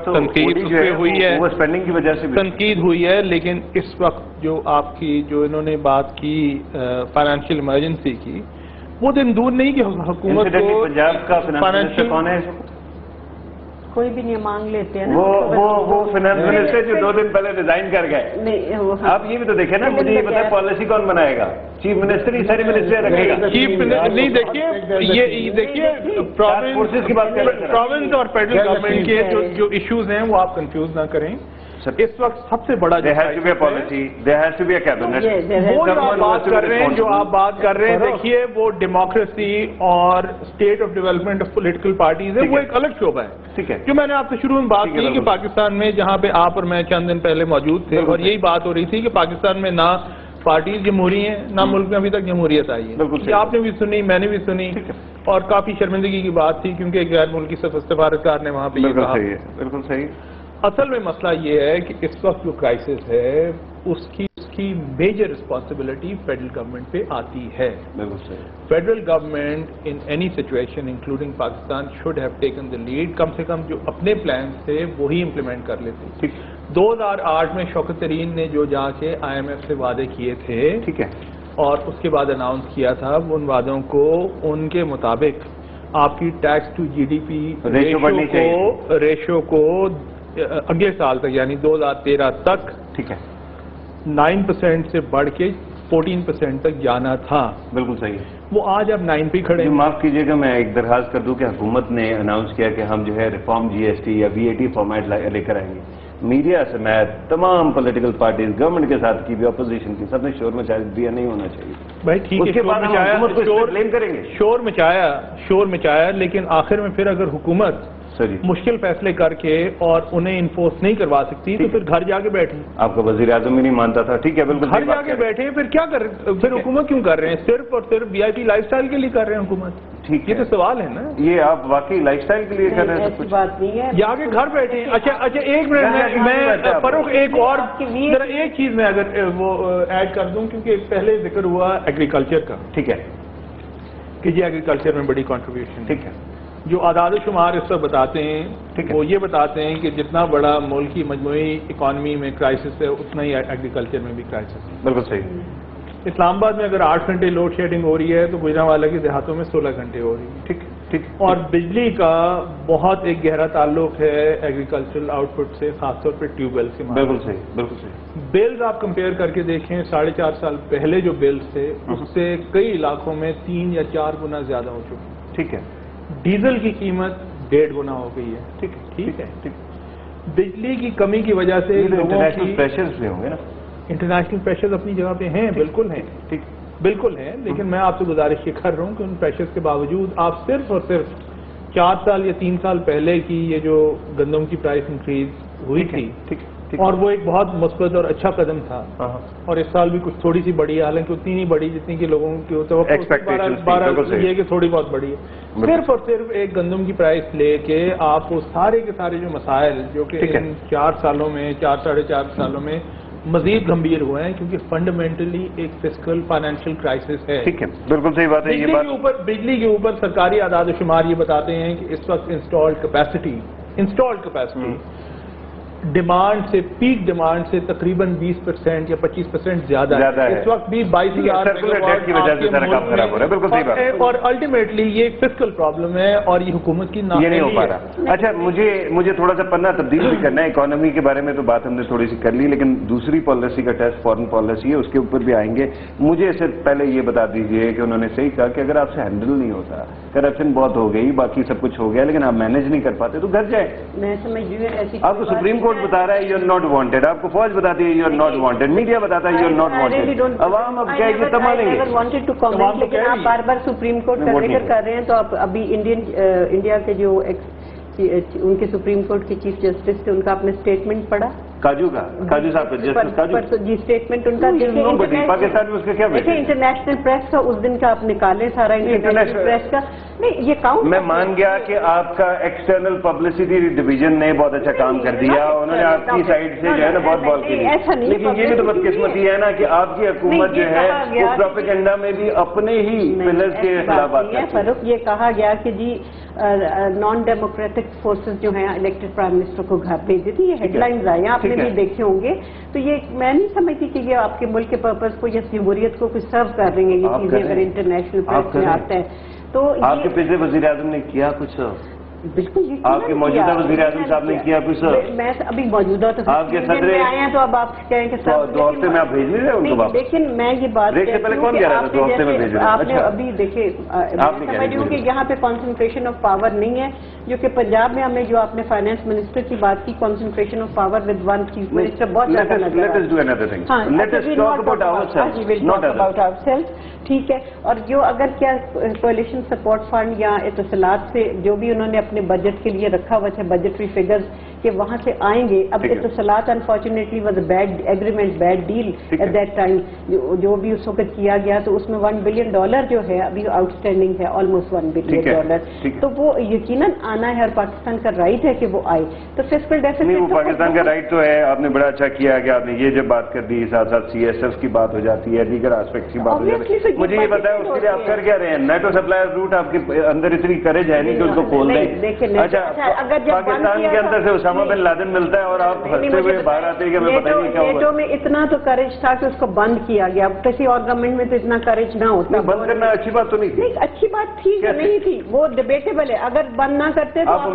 تنقید ہوئی ہے, اسپینڈنگ کی وجہ سے تنقید ہوئی ہے, لیکن اس وقت جو آپ کی جو انہوں نے بات کی فائنینشیل ایمرجنسی کی, وہ دن دور نہیں کہ حکومت کو پنجاب کا فائنینشیل کون ہے, کوئی بھی نہیں مانگ لیتے ہیں. وہ فائنانس منسٹر جو 2 دن پہلے ریزائن کر گئے. آپ یہ بھی تو دیکھیں نا, مجھے یہ پتا ہے پالیسی کون بنائے گا, چیف منسٹر ہی سارے منسٹر رکھے گا. چیف نہیں, دیکھیے پروونس اور فیڈرل گورنمنٹ کے جو ایشوز ہیں وہ آپ کنفیوز نہ کریں. اس وقت سب سے بڑا وہ جو آپ بات کر رہے ہیں دیکھیے وہ ڈیموکریسی اور state of development of political parties ہے, وہ ایک الگ شعبہ ہے. ٹھیک ہے, جو میں نے آپ سے شروع میں بات کی کہ پاکستان میں, جہاں پہ آپ اور میں چند دن پہلے موجود تھے, اور یہی بات ہو رہی تھی کہ پاکستان میں نہ پارٹیز جمہوری ہیں نہ ملک میں ابھی تک جمہوریت آئی ہے. بالکل یہ آپ نے بھی سنی, میں نے بھی سنی, اور کافی شرمندگی کی بات تھی کیونکہ ایک غیر ملکی سفارتکار نے وہاں پہ یہ کہا. بالکل صحیح. اصل میں مسئلہ یہ ہے کہ اس وقت جو کرائسس ہے اس کی میجر رسپانسبلٹی فیڈرل گورنمنٹ پہ آتی ہے. بالکل صحیح. Federal government in any situation including Pakistan should have taken the lead. کم سے کم جو اپنے پلان تھے وہی امپلیمنٹ کر لیتے. 2008 میں شوکت ترین نے جو جا کے IMF سے وعدے کیے تھے, ٹھیک ہے, اور اس کے بعد اناؤنس کیا تھا, ان وعدوں کو ان کے مطابق آپ کی ٹیکس ٹو GDP ریشو کو اگلے سال تک یعنی 2013 تک, ٹھیک ہے, 9% سے بڑھ کے 14% تک جانا تھا. بالکل صحیح. وہ آج اب 9 پہ کھڑے. معاف کیجیے گا, میں ایک درخواست کر دوں کہ حکومت نے اناؤنس کیا کہ ہم جو ہے ریفارم GST یا VAT فارمیٹ لے کر آئیں گے. میڈیا سمیت تمام پولیٹیکل پارٹیز گورنمنٹ کے ساتھ کی بھی, اپوزیشن کی, سب نے شور مچایا دیا نہیں ہونا چاہیے. بھائی ٹھیک ہے, شور مچایا, لیکن آخر میں پھر اگر حکومت مشکل فیصلے کر کے اور انہیں انفورس نہیں کروا سکتی تو پھر گھر جا کے بیٹھیں. آپ کا وزیر اعظم بھی نہیں مانتا تھا, ٹھیک ہے, بالکل گھر جا کے بیٹھے, پھر کیا کر, پھر حکومت کیوں کر رہے ہیں؟ صرف اور صرف VIP لائف سٹائل کے لیے کر رہے ہیں حکومت. ٹھیک, یہ تو سوال ہے نا. یہ آپ واقعی لائف سٹائل کے لیے کر رہے ہیں؟ ایسی بات نہیں ہے, جا کے گھر بیٹھے. اچھا ایک منٹ میں فروخ ایک اور ذرا ایک چیز میں اگر وہ ایڈ کر دوں, کیونکہ پہلے ذکر ہوا ایگریکلچر کا, ٹھیک ہے, کہ جی ایگریکلچر میں بڑی کنٹریبیوشن. ٹھیک ہے. جو اعداد و شمار اس وقت بتاتے ہیں وہ یہ بتاتے ہیں کہ جتنا بڑا ملک کی مجموعی اکانومی میں کرائسس ہے اتنا ہی ایگریکلچر میں بھی کرائسس ہے. بالکل صحیح. اسلام آباد میں اگر 8 گھنٹے لوڈ شیڈنگ ہو رہی ہے تو گجرانوالہ کے دیہاتوں میں 16 گھنٹے ہو رہی ہے. ٹھیک. اور بجلی کا بہت ایک گہرا تعلق ہے ایگریکلچرل آؤٹ پٹ سے, خاص طور پہ ٹیوب ویل سے. بالکل صحیح, بالکل صحیح. بلز آپ کمپیئر کر کے دیکھیں, 4.5 سال پہلے جو بلز تھے اس سے کئی علاقوں میں 3 یا 4 گنا زیادہ ہو چکے. ٹھیک ہے. ڈیزل کی قیمت 1.5 گنا ہو گئی ہے. ٹھیک ہے. بجلی کی کمی کی وجہ سے انٹرنیشنل پریشرز بھی ہوں گے نا. انٹرنیشنل پریشرز اپنی جگہ پہ ہیں, بالکل ہیں, ٹھیک, بالکل ہیں, لیکن میں آپ سے گزارش یہ کر رہا ہوں کہ ان پریشرز کے باوجود آپ صرف اور صرف 4 سال یا 3 سال پہلے کی یہ جو گندم کی پرائس انکریز ہوئی تھی, اور وہ ایک بہت مثبت اور اچھا قدم تھا, اور اس سال بھی کچھ تھوڑی سی بڑی ہے, حالانکہ اتنی نہیں بڑی جتنی کہ لوگوں کی یہ کہ تھوڑی بہت بڑی ہے. صرف اور صرف ایک گندم کی پرائس لے کے آپ وہ سارے کے سارے جو مسائل جو کہ ان 4 سالوں میں 4-4.5 سالوں میں مزید گمبھیر ہوئے ہیں, کیونکہ فنڈامنٹلی ایک فسکل فائنینشیل کرائسس ہے. ٹھیک ہے, بالکل صحیح بات ہے. یہ بات بجلی کے اوپر سرکاری اعداد و شمار یہ بتاتے ہیں کہ اس وقت انسٹالڈ کیپیسٹی ڈیمانڈ سے, پیک ڈیمانڈ سے تقریباً 20% یا 25% زیادہ ہے. اس وقت بھی 22,000 کی وجہ سے سارا کام خراب ہو رہا ہے. بالکل صحیح بات ہے. اور الٹیمیٹلی یہ ایک فسکل پرابلم ہے اور یہ حکومت کی یہ نہیں ہو پا رہا. اچھا, مجھے تھوڑا سا پنہ تبدیل بھی کرنا ہے. اکانومی کے بارے میں تو بات ہم نے تھوڑی سی کر لی, لیکن دوسری پالیسی کا ٹیسٹ فارن پالیسی ہے, اس کے اوپر بھی آئیں گے. مجھے اس سے پہلے یہ بتا دیجئے کہ انہوں نے صحیح کہا کہ اگر آپ سے ہینڈل نہیں ہوتا, کرپشن بہت ہو گئی, باقی سب کچھ ہو گیا, لیکن آپ مینج نہیں کر پاتے تو گھر جائیں. میں سمجھ رہی ہوں ایسی آپ کو سپریم کورٹ بتا رہا ہے یو آر ناٹ وانٹیڈ, آپ کو فوج بتاتی ہے you are not wanted, media بتاتا ہے یو آر ناٹ وانٹیڈ, عوام اب کیا یہ تمام لیکن آپ بار بار سپریم کورٹ کا ذکر کر رہے ہیں. تو آپ ابھی انڈیا کے جو ان کے سپریم کورٹ کے چیف جسٹس تھے, ان کا آپ نے اسٹیٹمنٹ پڑھا, کاجو صاحب کا justice kaju G statement in کا پاکستان میں اس کا کیا دیکھیں انٹرنیشنل پریس کا اس دن کا آپ نکالیں سارا انٹرنیشنل پریس کا. نہیں یہ کاؤنٹ میں مان گیا کہ آپ کا ایکسٹرنل پبلسٹی ڈویژن نے بہت اچھا کام کر دیا, انہوں نے آپ کی سائڈ سے جو ہے نا بہت بال کی, لیکن یہ بھی تو بدقسمتی ہے نا کہ آپ کی حکومت جو ہے وہ پروپیگنڈا میں بھی اپنے ہی پلرز کے خلاف بات کرتی ہے. فاروق یہ کہا گیا کہ جی نان ڈیموکریٹک فورسز جو ہیں الیکٹڈ پرائم منسٹر کو گھر بھیج دیتی, یہ ہیڈ لائنز آئی ہیں, آپ نے بھی دیکھے ہوں گے. تو یہ میں نہیں سمجھتی کہ یہ آپ کے ملک کے پرپز کو یا جمہوریت کو کچھ سرو کر رہی ہیں یہ چیزیں اگر انٹرنیشنل پریس میں آتا ہے. تو آپ کے پچھلے وزیر اعظم نے کیا کچھ, بالکل آپ کے موجودہ وزیر اعظم صاحب نے کیا کچھ, میں ابھی موجودہ تو آپ کے صدر آئے ہیں تو اب آپ کہیں کہ 2 ہفتے میں آپ بھیج نہیں رہے ان کو واپس, لیکن میں یہ بات ہفتے میں بھیج رہے آپ نے ابھی دیکھے, میں سمجھ ہوں کہ یہاں پہ کانسنٹریشن آف پاور نہیں ہے, جو کہ پنجاب میں ہمیں جو آپ نے فائنانس منسٹر کی بات کی concentration of power with one chief minister بہت زیادہ نظر. ٹھیک ہے, اور جو اگر کیا کولیشن سپورٹ فنڈ یا اتصالات سے جو بھی انہوں نے اپنے بجٹ کے لیے رکھا ہوا ہے بجٹری فگرز کہ وہاں سے آئیں گے. اب Etisalat unfortunately was a bad agreement, bad deal at that time, جو بھی اس وقت کیا گیا تو اس میں $1 بلین جو ہے ابھی آؤٹ اسٹینڈنگ ہے, آلموسٹ $1 بلین. تو وہ یقیناً آنا ہے اور پاکستان کا رائٹ ہے کہ وہ آئے. تو فسکل ڈیفیسٹ وہ پاکستان کا رائٹ تو ہے. آپ نے بڑا اچھا کیا کہ آپ نے یہ جب بات کر دی, ساتھ ساتھ CSF کی بات ہو جاتی ہے, دیگر آسپیکٹس کی بات ہو جاتی ہے. مجھے یہ بتایا اس کے لیے آپ کر کیا رہے ہیں؟ نیٹو سپلائر روٹ آپ کے اندر اتنی کریج ہے نہیں کہ اس کو کھول دیں. اچھا, پاکستان کے اندر سے اسامہ بن لادن ملتا ہے اور آپ ہنستے ہوئے باہر آتے ہیں کہ ہمیں پتہ نہیں کیا نیٹو میں اتنا تو کریج تھا کہ اس کو بند کیا گیا. کسی اور گورنمنٹ میں تو اتنا کریج نہ ہوتا. بند کرنا اچھی بات تو نہیں تھی. اچھی بات تھی کہ نہیں تھی, وہ ڈیبیٹیبل ہے. اگر بند نہ کرتے تو آپ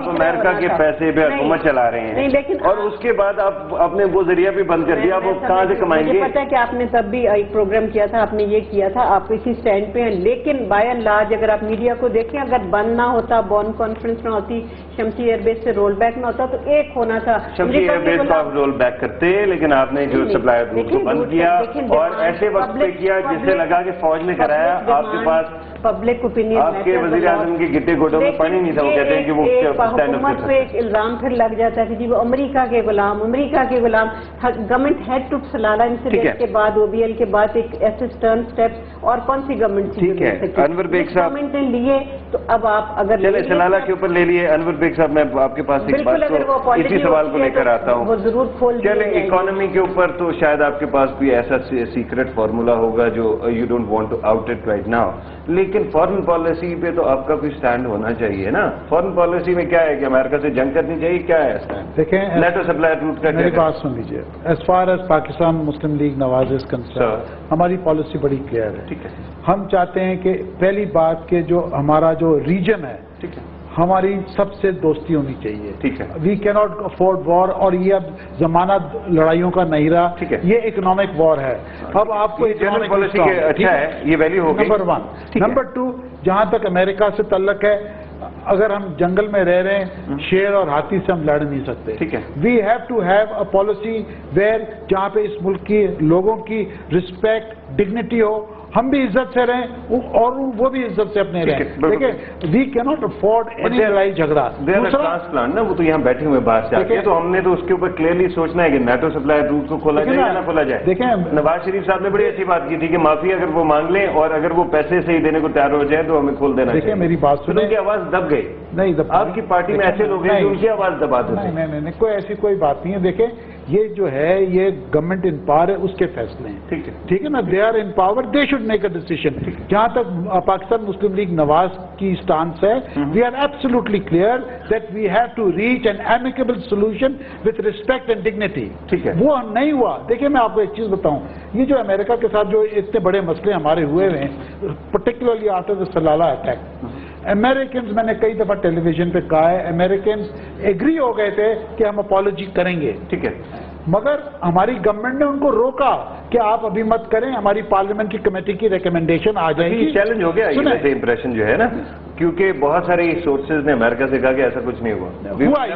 امریکہ کے پیسے پہ حکومت چلا رہے ہیں, لیکن اور اس کے بعد آپ نے وہ ذریعہ بھی بند کر دیا. آپ وہ کہاں سے کمائیں گے؟ مجھے پتا ہے کہ آپ نے تب بھی ایک پروگرام کیا تھا, آپ نے یہ کیا تھا, آپ اسی اسٹینڈ پہ ہیں. لیکن بائی اینڈ لارج اگر آپ میڈیا کو دیکھیں, اگر بند نہ ہوتا, بون کانفرنس نہ ہوتی, شمسی ایئر بیس سے رول بیک نہ ہوتا, تو ایک ہونا تھا. شمسی ایئر بیس کو آپ رول بیک کرتے, لیکن آپ نے جو سپلائر روٹ کو بند کیا اور ایسے وقت پہ کیا جس سے لگا کہ فوج نے کرایا. آپ کے پاس پبلک اوپینین, آپ کے وزیر اعظم کے گٹے گوٹوں میں پانی نہیں تھا. وہ کہتے ہیں کہ وہ حکومت پہ ایک الزام پھر لگ جاتا ہے کہ جی وہ امریکہ کے Ghulam. Government had to سلالہ incident کے بعد, OBL کے بعد ایک ایسے ٹرن اسٹیپ, اور کون سی گورنمنٹ تھی؟ ٹھیک ہے, انور بیگ صاحب گورنمنٹ نے لیے. تو اب آپ اگر چلے سلالہ کے اوپر لے لیے, انور بیگ صاحب میں آپ کے پاس ایک بات کو اسی سوال کو لے کر آتا ہوں. وہ ضرور کھول چلے اکانومی کے اوپر تو شاید آپ کے پاس کوئی ایسا سیکرٹ فارمولا ہوگا جو you don't want to out it right now, لیکن فارن پالیسی پہ تو آپ کا کوئی سٹینڈ ہونا چاہیے نا. فارن پالیسی میں کیا ہے کہ امریکہ سے جنگ کرنی چاہیے, کیا ہے سٹینڈ؟ دیکھیں, نیٹو سپلائر روٹ کا میری بات سن لیجیے. As far as Pakistan Muslim League Nawaz is concern, ہماری پالیسی بڑی کلیئر ہے. ٹھیک ہے, ہم چاہتے ہیں کہ پہلی بات کہ جو ہمارا جو ریجن ہے, ٹھیک ہے, ہماری سب سے دوستی ہونی چاہیے. ٹھیک ہے, وی کی ناٹ افورڈ وار, اور یہ اب زمانہ لڑائیوں کا نہیں رہا. ٹھیک ہے, یہ اکنامک وار ہے. اب آپ کو جنرل پالیسی اچھا ہے, یہ ویلیو ہوگی. نمبر 1. نمبر 2, جہاں تک امریکہ سے تعلق ہے, اگر ہم جنگل میں رہ رہے ہیں, شیر اور ہاتھی سے ہم لڑ نہیں سکتے. ٹھیک ہے, we have to have a policy where جہاں پہ اس ملک کی لوگوں کی رسپیکٹ, ڈگنیٹی ہو, ہم بھی عزت سے رہیں اور وہ بھی عزت سے اپنے رہیں. دیکھیں, وی کی ناٹ افورڈ اینی لڑائی جھگڑا. ٹرانسپلانٹ نا, وہ تو یہاں بیٹھے ہوئے باہر سے آتے ہیں, تو ہم نے تو اس کے اوپر کلیئرلی سوچنا ہے کہ نیٹو سپلائر روٹ کو کھولا جائے یا نہ کھولا جائے. دیکھیں, نواز شریف صاحب نے بڑی اچھی بات کی تھی کہ معافی اگر وہ مانگ لیں اور اگر وہ پیسے سے ہی دینے کو تیار ہو جائے تو ہمیں کھول دینا چاہیے. دیکھیں میری بات سنیں, ان کی آواز دب گئی. نہیں, آپ کی پارٹی میں ایسے لوگ ہیں جو ان کی آواز دبا دیتے ہیں. نہیں, کوئی ایسی کوئی بات نہیں ہے. دیکھیں, یہ جو ہے یہ گورنمنٹ ان پاور ہے, اس کے فیصلے ہیں. ٹھیک ہے نا, they are in power, they should make a decision. جہاں تک پاکستان مسلم لیگ نواز کی اسٹانس ہے, we are absolutely clear that we have to reach an amicable solution with respect and dignity. ٹھیک ہے, وہ نہیں ہوا. دیکھیں, میں آپ کو ایک چیز بتاؤں, یہ جو امریکہ کے ساتھ جو اتنے بڑے مسئلے ہمارے ہوئے ہیں, particularly after the Salala attack, Americans, میں نے کئی دفعہ ٹیلی ویژن پہ کہا ہے, امریکنز ایگری ہو گئے تھے کہ ہم اپالوجی کریں گے. ٹھیک ہے, مگر ہماری گورنمنٹ نے ان کو روکا کہ آپ ابھی مت کریں, ہماری پارلیمنٹری کمیٹی کی ریکمنڈیشن آ جائے گی. چیلنج ہو گیا یہ امپریشن جو ہے نا, کیونکہ بہت سارے سورسز نے امریکہ سے کہا کہ ایسا کچھ نہیں ہوا. یہ ہوا ہے,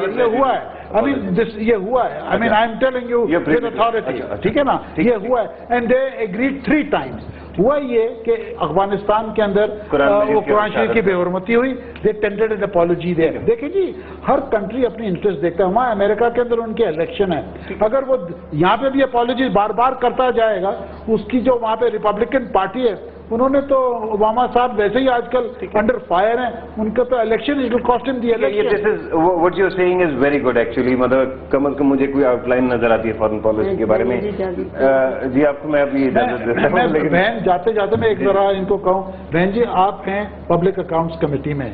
یہ ہوا ہے. I mean, I am telling you with authority. ٹھیک ہے نا, یہ ہوا ہے. And they agreed 3 times. ہوا یہ کہ افغانستان کے اندر وہ قرآن شریف کی بے حرمتی ہوئی, دے ٹینڈرڈ این اپالوجی دیر. دیکھیں جی, ہر کنٹری اپنی انٹرسٹ دیکھتا ہے. وہاں امریکہ کے اندر ان کے الیکشن ہے, اگر وہ یہاں پہ بھی اپالوجی بار بار کرتا جائے گا, اس کی جو وہاں پہ ریپبلکن پارٹی ہے, انہوں نے تو اوباما صاحب ویسے ہی آج کل انڈر فائر ہیں, ان کا تو election it will cost them the election. What you are saying is very good actually. مطلب کم از کم مجھے کوئی آؤٹ لائن نظر آتی ہے فارن پالیسی کے بارے میں. جی, آپ کو میں ابھی اجازت دیتا ہوں. بہن, جاتے جاتے میں ایک ذرا ان کو کہوں, بہن جی, آپ ہیں پبلک اکاؤنٹس کمیٹی میں,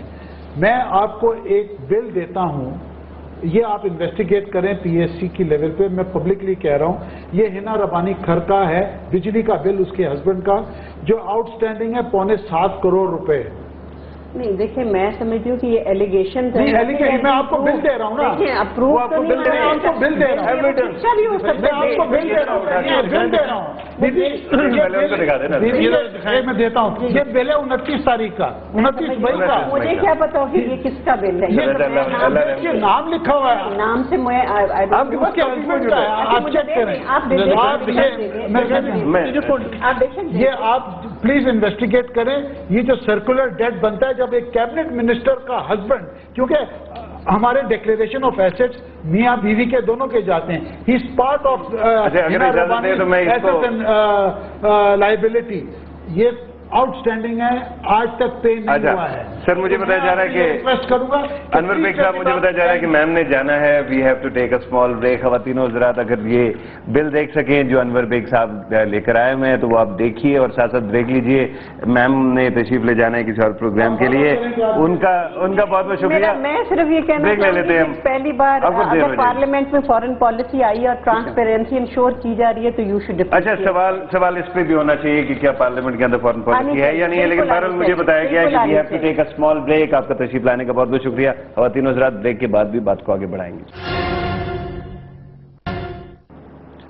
میں آپ کو ایک بل دیتا ہوں, یہ آپ انویسٹیگیٹ کریں PSC کی لیول پہ. میں پبلکلی کہہ رہا ہوں, یہ ہنا ربانی کھر کا ہے بجلی کا بل, اس کے ہسبینڈ کا, جو آؤٹ اسٹینڈنگ ہے 7.25 کروڑ روپے. نہیں, دیکھیں, میں سمجھتی ہوں کہ یہ ایلیگیشن میں آپ کو بل دے رہا ہوں نا, میں آپ کو بل دے رہا ہوں, میں دیتا ہوں. یہ بل ہے 29 تاریخ کا, 29 مئی کا. مجھے کیا پتا ہوگی یہ کس کا بل ہے, یہ نام لکھا ہوا ہے, نام سے میں آپ چیک کریں. یہ آپ پلیز انویسٹیگیٹ کریں. یہ جو سرکولر ڈیٹ بنتا ہے جب ایک کیبنٹ منسٹر کا ہسبینڈ, کیونکہ ہمارے ڈکلیریشن آف ایسٹس میاں بیوی کے دونوں کے جاتے ہیں. ہی از پارٹ آف لائبلٹی. یہ آؤٹ اسٹینڈنگ ہے, آج تک پے نہیں ہوا ہے. سر مجھے بتایا جا رہا ہے کہ ریکویسٹ کروں گا انور بیگ صاحب, مجھے بتایا جا رہا ہے کہ میم نے جانا ہے, we have to take a small break. خواتین حضرات اگر یہ بل دیکھ سکیں جو انور بیگ صاحب لے کر آئے ہوئے ہیں تو وہ آپ دیکھیے اور ساتھ ساتھ بریک لیجیے. میم نے تشریف لے جانا ہے کسی اور پروگرام کے لیے, ان کا بہت بہت شکریہ. میں صرف یہ کہنا چاہوں گی کہ پہلی بار اگر پارلیمنٹ میں فارن پالیسی آئی اور ٹرانسپیرنسی انشور کی جا رہی ہے تو یو شوڈ. اچھا, سوال اس پہ بھی ہونا چاہیے کہ کیا پارلیمنٹ کے اندر فارن پالیسی ہے یا نہیں ہے, لیکن بہرحال مجھے بتایا گیا ہے کہ we have to take a small break. آپ کا تشریف لانے کا بہت بہت شکریہ. خواتین حضرات بریک کے بعد بھی بات کو آگے بڑھائیں گے.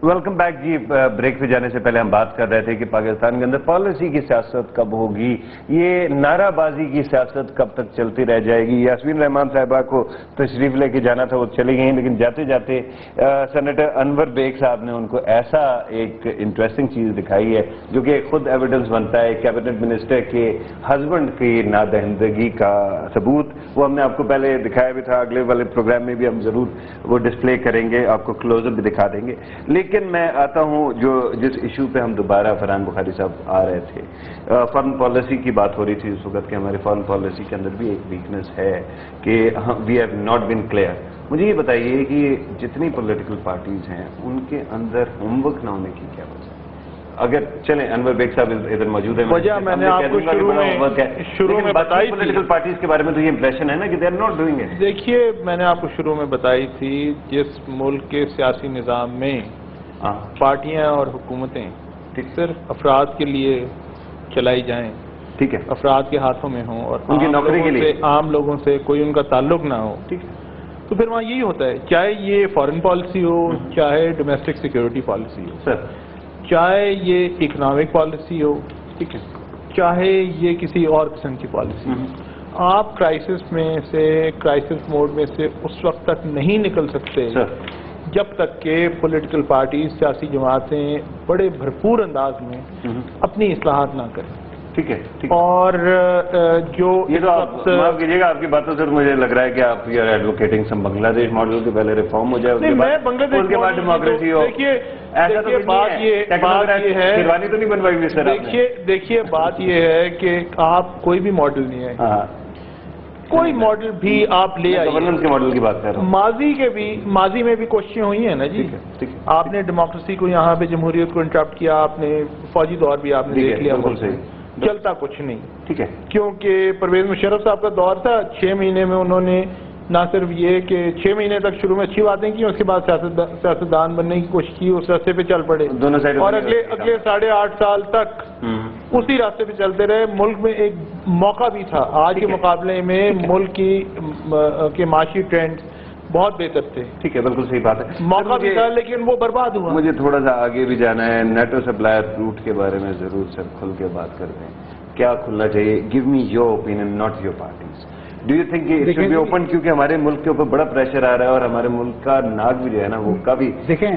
Welcome back. جی بریک پہ جانے سے پہلے ہم بات کر رہے تھے کہ پاکستان کے اندر پالیسی کی سیاست کب ہوگی, یہ نعرہ بازی کی سیاست کب تک چلتی رہ جائے گی. یاسمین رحمان صاحبہ کو تشریف لے کے جانا تھا, وہ چلی گئی, لیکن جاتے جاتے سینیٹر انور بیگ صاحب نے ان کو ایسا ایک انٹرسٹنگ چیز دکھائی ہے جو کہ خود ایویڈنس بنتا ہے کیبنٹ منسٹر کے ہسبینڈ کی نادہندگی کا ثبوت. وہ ہم نے آپ کو پہلے دکھایا بھی تھا, اگلے والے پروگرام میں بھی ہم ضرور وہ ڈسپلے کریں گے, آپ کو کلوز اپ بھی دکھا دیں گے. لیکن میں آتا ہوں جس ایشو پہ ہم دوبارہ فرحان بخاری صاحب آ رہے تھے, فارن پالیسی کی بات ہو رہی تھی اس وقت کہ ہماری فارن پالیسی کے اندر بھی ایک ویکنس ہے کہ we have not been clear. مجھے یہ بتائیے کہ جتنی پولیٹیکل پارٹیز ہیں ان کے اندر ہوم ورک نہ ہونے کی کیا وجہ ہے؟ اگر چلیں انور بیگ صاحب ادھر موجود ہیں, وجہ میں نے آپ کو شروع میں بتائی پولیٹیکل پارٹیز کے بارے میں تو یہ امپریشن ہے نا کہ they are not doing it. دیکھیے میں نے آپ کو شروع میں بتائی تھی, جس ملک کے سیاسی نظام میں پارٹیاں اور حکومتیں صرف افراد کے لیے چلائی جائیں, ٹھیک ہے, افراد کے ہاتھوں میں ہوں اور ان کی نوکری کے لیے عام لوگوں سے کوئی ان کا تعلق نہ ہو, ٹھیک ہے, تو پھر وہاں یہی ہوتا ہے, چاہے یہ فارن پالیسی ہو, چاہے ڈومیسٹک سیکیورٹی پالیسی ہو, سر چاہے یہ اکنامک پالیسی ہو, ٹھیک ہے, چاہے یہ کسی اور قسم کی پالیسی ہو, آپ کرائسس میں سے, کرائسس موڈ میں سے اس وقت تک نہیں نکل سکتے جب تک کہ پولیٹیکل پارٹیز, سیاسی جماعتیں بڑے بھرپور انداز میں اپنی اصلاحات نہ کریں. ٹھیک ہے, اور جو یہ تو آپ معاف کیجیے گا, آپ کی باتوں سے مجھے لگ رہا ہے کہ آپ یو آر ایڈوکیٹنگ سم بنگلہ دیش ماڈل کے پہلے ریفارم ہو جائے, میں بنگلہ دیش کے بعد ڈیموکریسی ہو. ایسا تو بات یہ ہے, شیروانی تو نہیں بنوائی ہوئی سر. دیکھیے بات یہ ہے کہ آپ کوئی بھی ماڈل نہیں ہے, کوئی ماڈل بھی آپ لے آئیے. گورننس کے ماڈل کی بات کر رہا ہوں. ماضی میں بھی کوششیں ہوئی ہیں نا جی. آپ نے ڈیموکریسی کو یہاں پہ جمہوریت کو انٹرپٹ کیا, آپ نے فوجی دور بھی آپ نے دیکھ لیا, چلتا کچھ نہیں. ٹھیک ہے, کیونکہ پرویز مشرف صاحب کا دور تھا, 6 مہینے میں انہوں نے نہ صرف یہ کہ 6 مہینے تک شروع میں اچھی باتیں کی, اس کے بعد سیاستدان بننے کی کوشش کی, اس راستے پہ چل پڑے اور اگلے 8.5 سال تک اسی راستے پہ چلتے رہے. ملک میں ایک موقع بھی تھا, آج کے مقابلے میں ملک کے معاشی ٹرینڈ بہت بہتر تھے. ٹھیک ہے, بالکل صحیح بات ہے, موقع بھی تھا لیکن وہ برباد ہوا. مجھے تھوڑا سا آگے بھی جانا ہے, نیٹو سپلائر روٹ کے بارے میں ضرور سر کھل کے بات کرتے ہیں. کیا کھلنا چاہیے؟ Give me your opinion, not your parties. Do you think it should be open, کیونکہ ہمارے ملک کے اوپر بڑا پریشر آ رہا ہے اور ہمارے ملک کا ناک بھی جو ہے نا وہ کافی. دیکھیں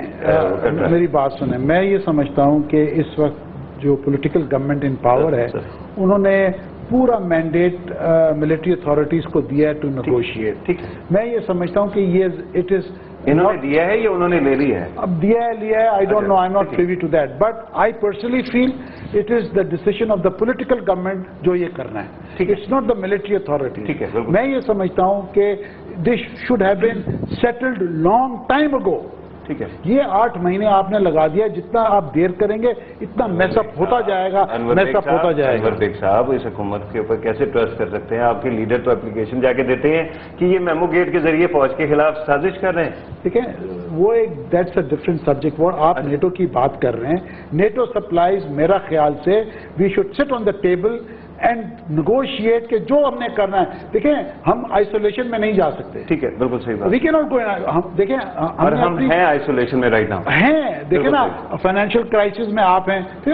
میری بات سنیں, میں یہ سمجھتا ہوں کہ اس وقت جو پولیٹیکل گورنمنٹ ان پاور ہے انہوں نے پورا مینڈیٹ ملٹری اتھارٹیز کو دیا ہے ٹو نیگوشیٹ. ٹھیک, میں یہ سمجھتا ہوں کہ یہ اٹ از انہوں نے دیا ہے یا انہوں نے لے لیا ہے؟ اب دیا ہے, I don't know, I am not privy to that, but I personally feel it is the decision of the political government جو یہ کرنا ہے. It's not the military authority. ٹھیک ہے, میں یہ سمجھتا ہوں کہ this should have been settled long time ago. ٹھیک ہے, یہ 8 مہینے آپ نے لگا دیا, جتنا آپ دیر کریں گے اتنا میس اپ ہوتا جائے گا, میس اپ ہوتا جائے گا. انور بیگ صاحب اس حکومت کے اوپر کیسے ٹرسٹ کر سکتے ہیں؟ آپ کے لیڈر تو اپلیکیشن جا کے دیتے ہیں کہ یہ میمو گیٹ کے ذریعے فوج کے خلاف سازش کر رہے ہیں. ٹھیک ہے, وہ ایک دیٹس اے ڈفرنٹ سبجیکٹ. وہ آپ نیٹو کی بات کر رہے ہیں, نیٹو سپلائز میرا خیال سے we should sit on the table and negotiate کہ جو ہم نے کرنا ہے. دیکھیں ہم آئسولیشن میں نہیں جا سکتے. ٹھیک ہے, بالکل صحیح بات. وی کین ناٹ گو, دیکھیں ہم ہیں آئسولیشن میں رائٹ ناؤ ہیں. دیکھیں نا فائنینشیل کرائسس میں آپ ہیں. پھر